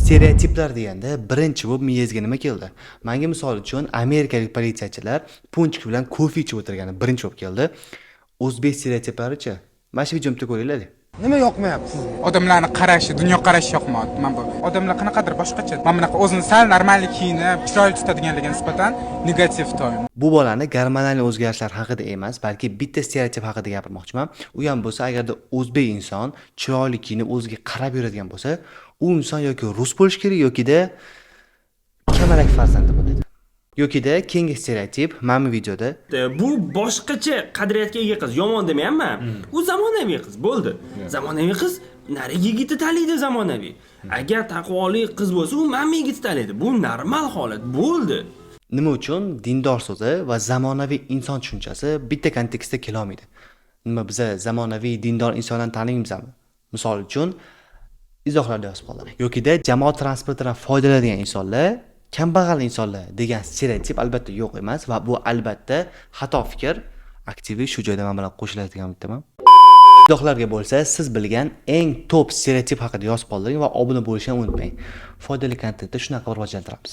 Stereotiplar deganda birinchi bo'lib miyangizga nima keldi? Menga misol uchun amerikalik politsiyachilar punchik bilan kofe ichib o'tirgani birinchi bo'lib keldi. O'zbek stereotiplarichi? Mana shu videomda ko'ringlar. Nima yoqmayapti sizga? Odamlarning qarashi, dunyo qarashi yoqmayapti. Men bu odamlar qanaqadir boshqacha. Men bunaqa o'zini sal normallik kiyinib, chiroyli tutadiganlarga nisbatan negativ to'yim. Bu bolani gormonal o'zgarishlar haqida emas, balki bitta stereotip haqida gapirmoqchiman. U ham bo'lsa, agarda o'zbek inson chiroyli kiyinib o'ziga qarab yuradigan bo'lsa, u inson yoki rus bo'lish kerak, yoki-da kamalak farzandi bo'ladi. Yoki-da keyingi stereotip mana bu videoda Bu boshqacha qadriyatga ega qiz. Yomon demayapman. U zamonaviy qiz bo'ldi. Zamonaviy qiz nari yigitni tanlaydi zamonaviy. Agar taqvoli qiz bo'lsa, u mana yigitni tanlaydi. Bu normal holat bo'ldi. nima uchun dindor so'zi va zamonaviy inson tushunchasi bitta kontekstda kela olmaydi? Nima biz zamonaviy dindor insonlarni taniymizmi? Misol uchun izohlarda yozib qoladi. Yoki-da jamoat transportidan foydalanadigan insonlar kambag'al insonlar degan stereotip albatta yo'q emas va bu albatta xato fikr. Aktivi shu joyda men bilan qo'shiladigan bittaman. Izohlarga bo'lsa, siz bilgan eng top stereotip haqida yozib qoldiring va obuna bo'lishni unutmang. Foydali kontentda shunaqa rivojlantiramiz.